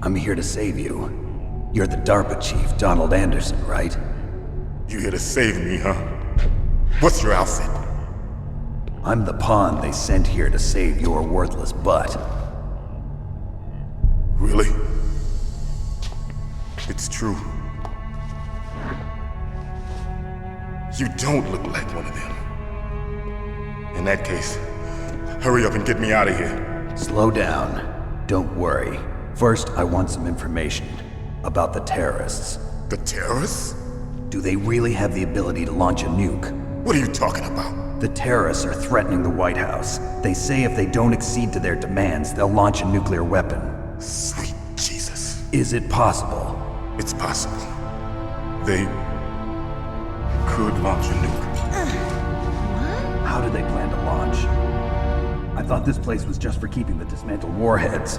I'm here to save you. You're the Darpa chief, Donald Anderson, right? You here to save me, huh? What's your outfit? I'm the pawn they sent here to save your worthless butt. Really? It's true. You don't look like one of them. In that case, hurry up and get me out of here. Slow down. Don't worry. First, I want some information about the terrorists. The terrorists? Do they really have the ability to launch a nuke? What are you talking about? The terrorists are threatening the White House. They say if they don't accede to their demands, they'll launch a nuclear weapon. Sweet Jesus. Is it possible? It's possible. They could launch a nuke. How do they plan to launch? I thought this place was just for keeping the dismantled warheads.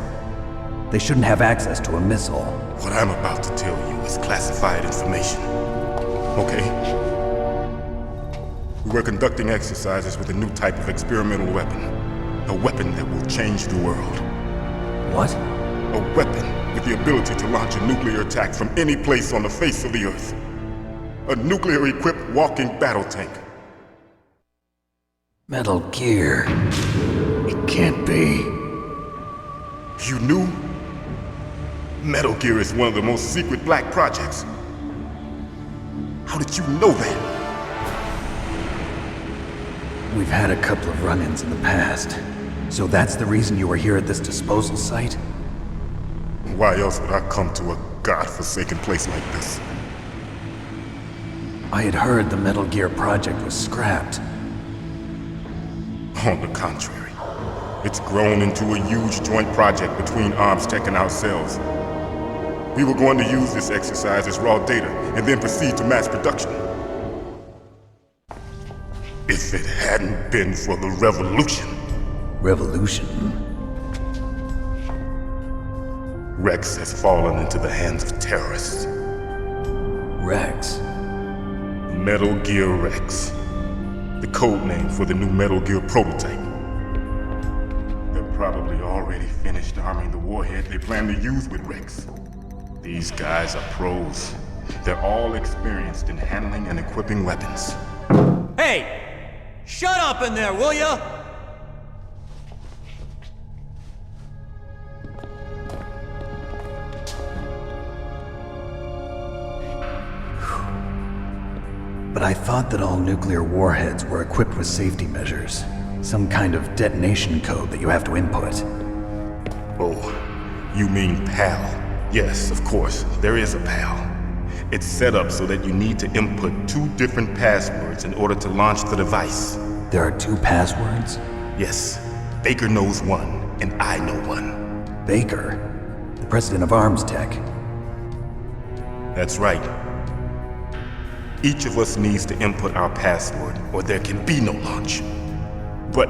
They shouldn't have access to a missile. What I'm about to tell you is classified information. Okay? We were conducting exercises with a new type of experimental weapon. A weapon that will change the world. What? A weapon with the ability to launch a nuclear attack from any place on the face of the Earth. A nuclear-equipped walking battle tank. Metal Gear. It can't be. You knew? Metal Gear is one of the most secret black projects. How did you know that? We've had a couple of run-ins in the past. So that's the reason you were here at this disposal site? Why else would I come to a godforsaken place like this? I had heard the Metal Gear project was scrapped. On the contrary, it's grown into a huge joint project between ArmsTech and ourselves. We were going to use this exercise as raw data and then proceed to mass production. If it hadn't been for the revolution. Revolution? Rex has fallen into the hands of terrorists. Rex? Metal Gear Rex. The code name for the new Metal Gear prototype. They're probably already finished arming the warhead they plan to use with Rex. These guys are pros. They're all experienced in handling and equipping weapons. Hey! Shut up in there, will ya? But I thought that all nuclear warheads were equipped with safety measures. Some kind of detonation code that you have to input. Oh, you mean PAL? Yes, of course, there is a PAL. It's set up so that you need to input 2 different passwords in order to launch the device. There are 2 passwords? Yes, Baker knows one, and I know one. Baker? The president of ArmsTech? That's right. Each of us needs to input our password, or there can be no launch. But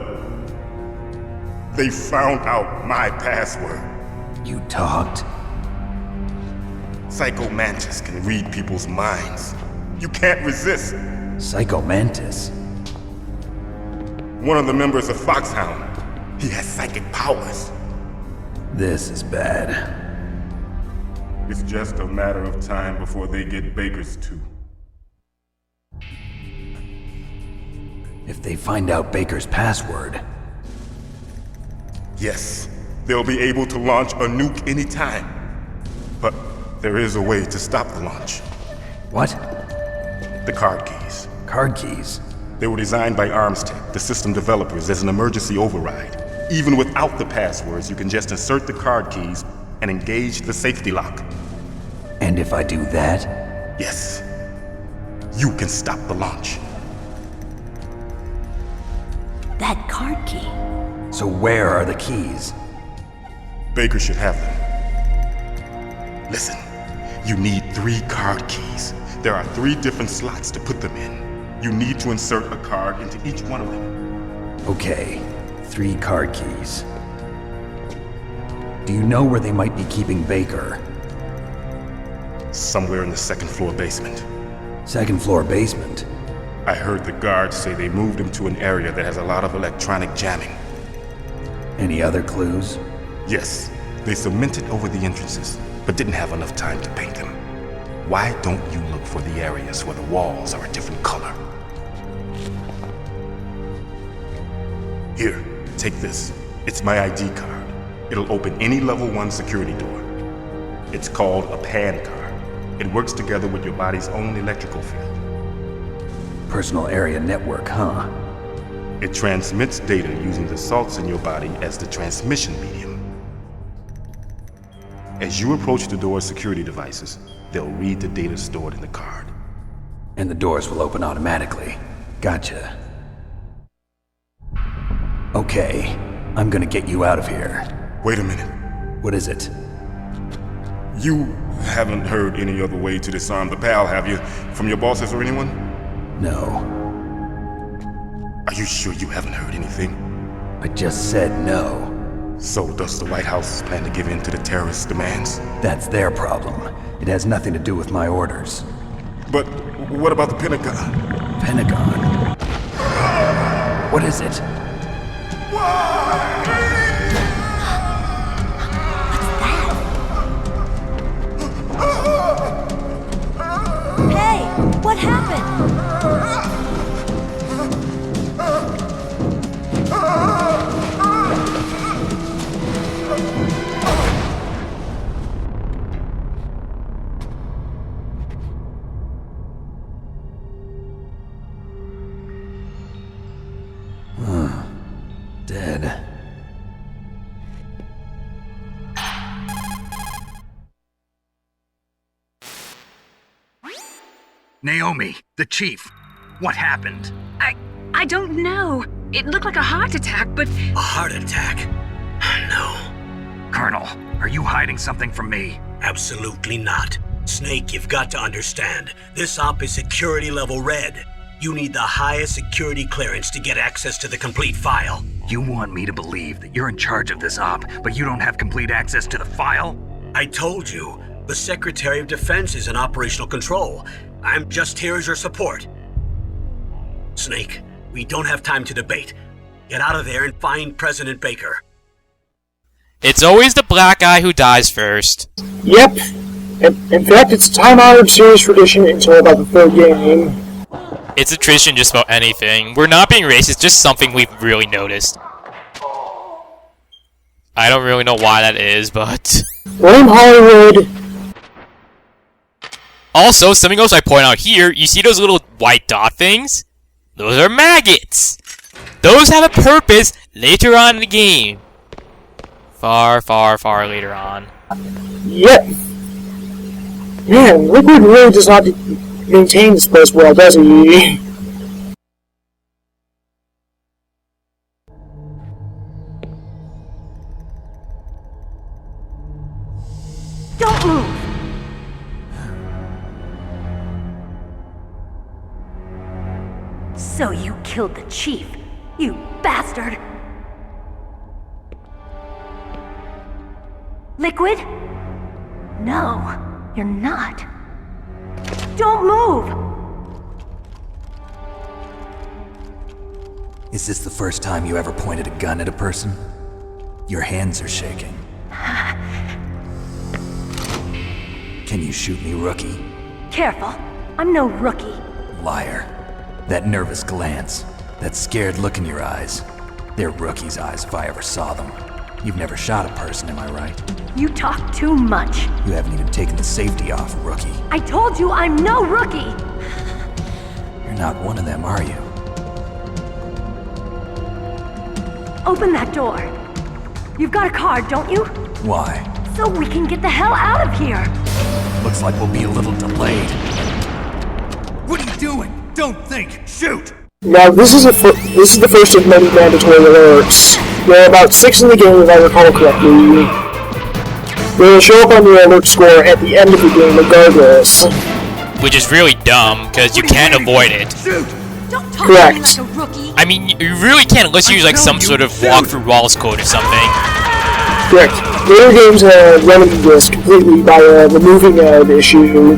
they found out my password. You talked? Psycho Mantis can read people's minds. You can't resist. Psycho Mantis? One of the members of Foxhound. He has psychic powers. This is bad. It's just a matter of time before they get Baker's too. If they find out Baker's password... Yes, they'll be able to launch a nuke anytime. But there is a way to stop the launch. What? The card keys. Card keys? They were designed by ArmsTech, the system developers, as an emergency override. Even without the passwords, you can just insert the card keys and engage the safety lock. And if I do that? Yes. You can stop the launch. That card key. So where are the keys? Baker should have them. Listen, you need 3 card keys. There are 3 different slots to put them in. You need to insert a card into each one of them. Okay, 3 card keys. Do you know where they might be keeping Baker? Somewhere in the 2nd floor basement. 2nd floor basement? I heard the guards say they moved him to an area that has a lot of electronic jamming. Any other clues? Yes, they cemented over the entrances. but didn't have enough time to paint them. Why don't you look for the areas where the walls are a different color? Here, take this. It's my ID card. It'll open any level 1 security door. It's called a PAN card. It works together with your body's own electrical field. Personal area network, huh? It transmits data using the salts in your body as the transmission medium. As you approach the door's security devices, they'll read the data stored in the card. And the doors will open automatically. Gotcha. Okay, I'm gonna get you out of here. Wait a minute. What is it? You haven't heard any other way to disarm the PAL, have you? From your bosses or anyone? No. Are you sure you haven't heard anything? I just said no. So does the White House plan to give in to the terrorists' demands? That's their problem. It has nothing to do with my orders. But what about the Pentagon? Pentagon? What is it? Hey, what happened? Dead. Naomi, the chief. What happened? I don't know. It looked like a heart attack, but... A heart attack? No. Colonel, are you hiding something from me? Absolutely not. Snake, you've got to understand. This op is security level red. You need the highest security clearance to get access to the complete file. You want me to believe that you're in charge of this op, but you don't have complete access to the file? I told you, the Secretary of Defense is in operational control. I'm just here as your support. Snake, we don't have time to debate. Get out of there and find President Baker. It's always the black guy who dies first. Yep. In fact, it's a time-honored serious tradition until about the third game. It's a tradition just about anything. We're not being racist, just something we've really noticed. I don't really know why that is, but... Blame Hollywood. Also, something else I point out here, you see those little white dot things? Those are maggots! Those have a purpose later on in the game. Far, far, far later on. Yep. Man, Liquid really does not maintain this place well, does he? Don't move! So you killed the chief, you bastard! Liquid? No, you're not. Don't move! Is this the first time you ever pointed a gun at a person? Your hands are shaking. Can you shoot me, rookie? Careful, I'm no rookie. Liar. That nervous glance, that scared look in your eyes. They're rookie's eyes if I ever saw them. You've never shot a person, am I right? You talk too much. You haven't even taken the safety off, rookie. I told you I'm no rookie! You're not one of them, are you? Open that door. You've got a card, don't you? Why? So we can get the hell out of here! Looks like we'll be a little delayed. What are you doing? Don't think! Shoot! Now, this is the first of many mandatory alerts. There are about 6 in the game, if I recall correctly. They will show up on the alert score at the end of the game regardless. Which is really dumb, because you can't avoid it. Don't talk Correct. to me like a rookie! I mean, you really can't unless you use like some sort of walk-through walls code or something. Correct. Later games remedy this completely by removing the issue.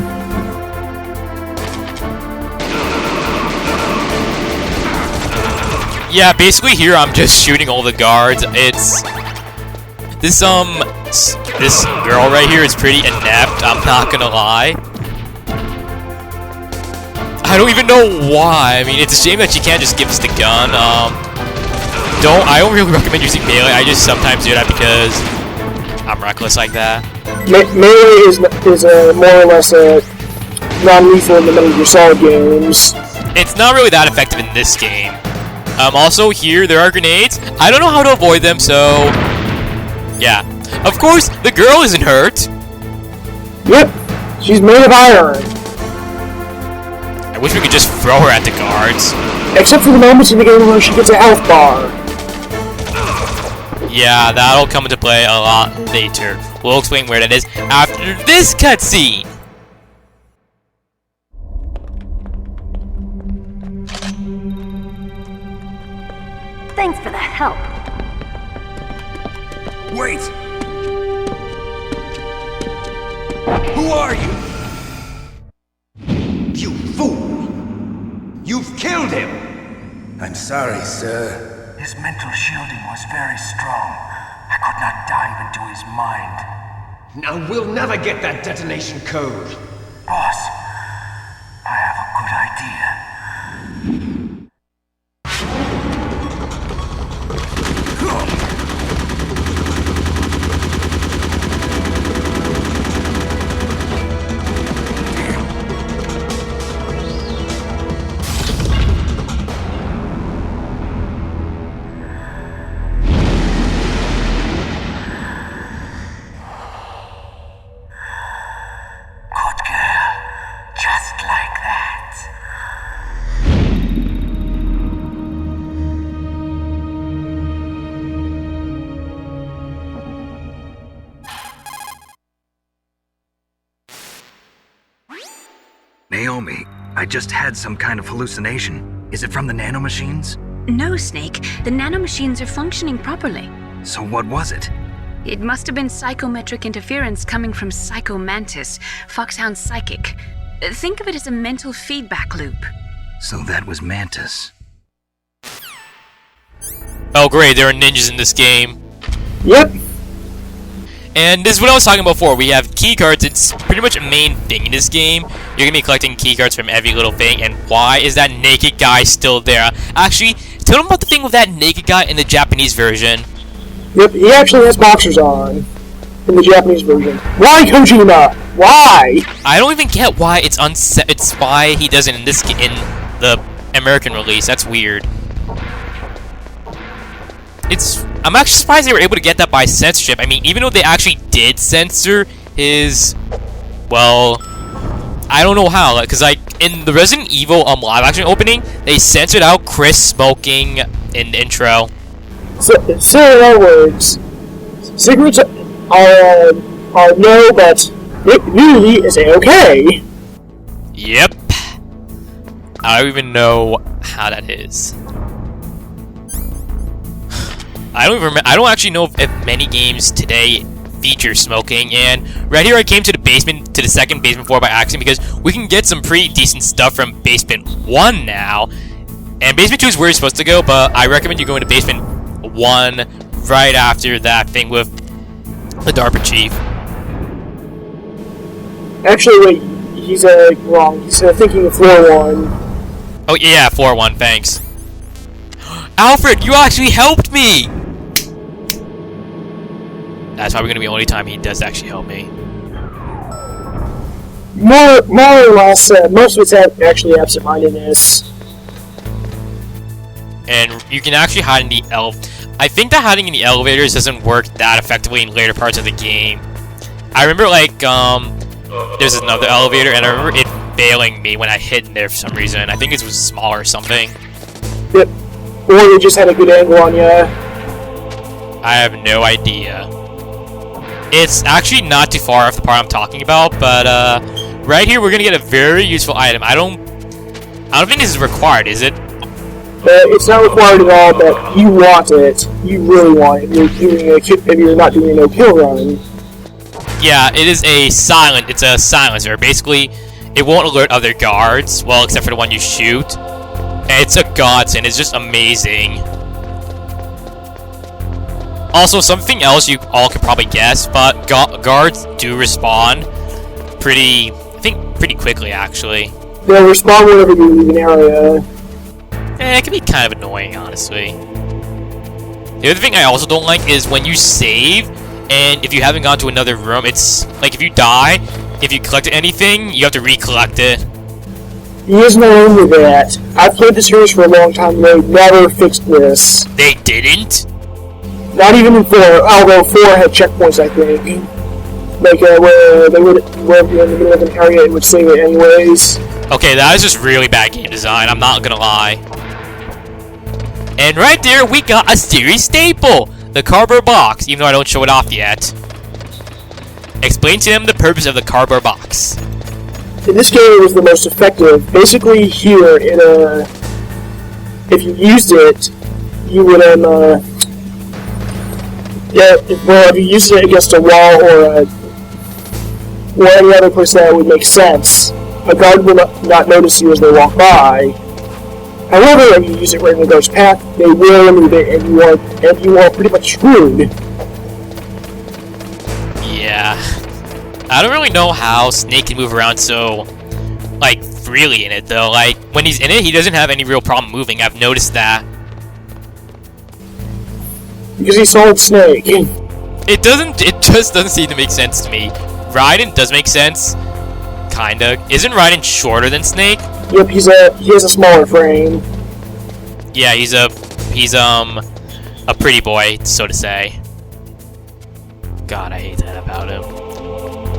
Yeah, basically here I'm just shooting all the guards. This girl right here is pretty inept, I'm not gonna lie. I don't even know why. I mean, it's a shame that she can't just give us the gun. I don't really recommend using melee. I just sometimes do that because I'm reckless like that. Melee is more or less non-lethal in the Metal Gear Solid games. It's not really that effective in this game. Also here, there are grenades. I don't know how to avoid them, so... yeah. Of course, the girl isn't hurt. Yep. She's made of iron. I wish we could just throw her at the guards. Except for the moments in the game where she gets a health bar. Yeah, that'll come into play a lot later. We'll explain where that is after this cutscene. Thanks for the help. Wait! Who are you? You fool! You've killed him! I'm sorry, sir. His mental shielding was very strong. I could not dive into his mind. Now we'll never get that detonation code. Boss, I have a good idea. Naomi, I just had some kind of hallucination. Is it from the nanomachines? No, Snake. The nanomachines are functioning properly. So what was it? It must have been psychometric interference coming from Psycho Mantis, Foxhound's psychic. Think of it as a mental feedback loop. So that was Mantis. Oh great, there are ninjas in this game. Yep. And this is what I was talking about before. We have keycards. It's pretty much a main thing in this game. You're gonna be collecting keycards from every little thing. And why is that naked guy still there? Actually, tell them about the thing with that naked guy in the Japanese version. Yep, he actually has boxers on in the Japanese version. Why, Kojima? Why? I don't even get why it's why he doesn't in the American release. That's weird. I'm actually surprised they were able to get that by censorship. I mean, even though they actually did censor his, well, I don't know how, because like in the Resident Evil live action opening, they censored out Chris smoking in the intro. So in other words, cigarettes are no, but nudity is a-okay. Yep. I don't even know how that is. I don't actually know if many games today feature smoking, and right here I came to the second basement floor by accident because we can get some pretty decent stuff from basement 1 now. And basement 2 is where you're supposed to go, but I recommend you go into basement 1 right after that thing with the Darpa chief. Actually, wait, he's wrong. He's thinking of floor 1. Oh yeah, floor 1, thanks. Alfred, you actually helped me! That's probably going to be the only time he does actually help me. More or less, most of it's actually absent-mindedness. And you can actually hide in the I think that hiding in the elevators doesn't work that effectively in later parts of the game. I remember, like, there's another elevator, and I remember it failing me when I hit in there for some reason. I think it was small or something. Yep. Or they just had a good angle on you. I have no idea. It's actually not too far off the part I'm talking about, but right here we're gonna get a very useful item. I don't think this is required, is it? It's not required at all, but you want it. You really want it. If you're not doing a no-kill run. Yeah, it is it's a silencer. Basically, it won't alert other guards, well, except for the one you shoot. And it's a godsend. It's just amazing. Also, something else you all could probably guess, but guards do respawn pretty quickly, actually. They'll respawn whenever you leave an area. It can be kind of annoying, honestly. The other thing I also don't like is when you save, and if you haven't gone to another room, it's like if you die, if you collected anything, you have to recollect it. He isn't alone with that. I've played the series for a long time, and they never fixed this. They didn't? Not even in 4, although 4 had checkpoints, I think. Like, where they would, where you're in the middle of an area, it would save it anyways. Okay, that is just really bad game design, I'm not gonna lie. And right there, we got a series staple! The cardboard box, even though I don't show it off yet. Explain to them the purpose of the cardboard box. In this game, it was the most effective. Basically, here, if you used it, you would, if you used it against a wall or any other place that would make sense, a guard will not notice you as they walk by. However, if you use it right in the guard's path, they will remove it, and you are pretty much screwed. Yeah. I don't really know how Snake can move around so, like, freely in it, though. Like, when he's in it, he doesn't have any real problem moving. I've noticed that. Because he's Solid Snake. It just doesn't seem to make sense to me. Raiden does make sense. Kinda. Isn't Raiden shorter than Snake? Yep, he has a smaller frame. Yeah, he's a pretty boy, so to say. God, I hate that about him.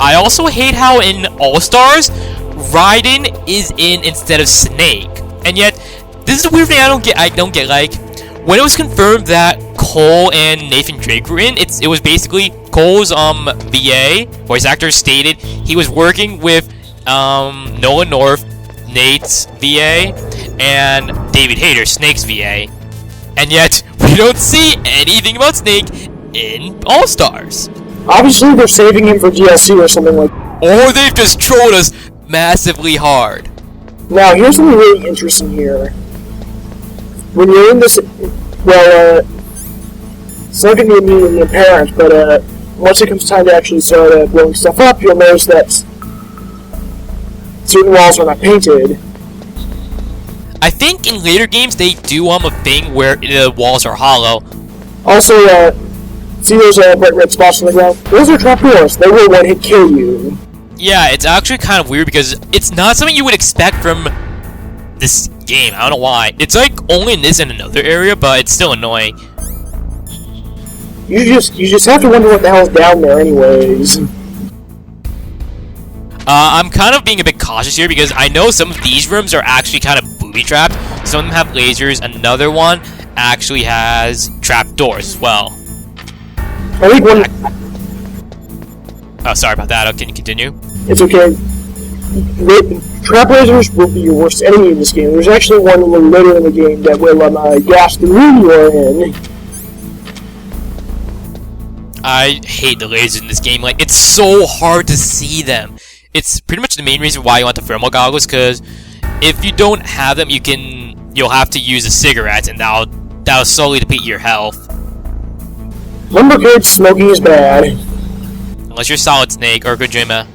I also hate how in All-Stars, Raiden is in instead of Snake. And yet, this is the weird thing I don't get, like, when it was confirmed that Cole and Nathan Drake were in, it was basically Cole's VA, voice actor, stated he was working with Nolan North, Nate's VA, and David Hayter, Snake's VA. And yet, we don't see anything about Snake in All-Stars. Obviously, they're saving him for DLC or something like that. Or they've just trolled us massively hard. Now, here's something really interesting here. When you're in this, well, it's not going to be immediately apparent, but once it comes time to actually start blowing stuff up, you'll notice that certain walls are not painted. I think in later games they do a thing where the walls are hollow. Also, see those bright red spots on the ground? Those are trapdoors. They will one-hit kill you. Yeah, it's actually kind of weird because it's not something you would expect from this game. I don't know why. It's like only in this and another area, but it's still annoying. You just have to wonder what the hell's down there anyways. I'm kind of being a bit cautious here because I know some of these rooms are actually kind of booby-trapped. Some of them have lasers. Another one actually has trapdoors as well. I think one... Oh, sorry about that. Oh, can you continue? It's okay. Trap lasers will be your worst enemy in this game. There's actually one a little later in the game that will gas the room you are in. I hate the lasers in this game. Like, it's so hard to see them. It's pretty much the main reason why you want the thermal goggles, because if you don't have them, you'll have to use a cigarette, and that'll slowly deplete your health. Remember, kids, smoking is bad. Unless you're Solid Snake or Kojima.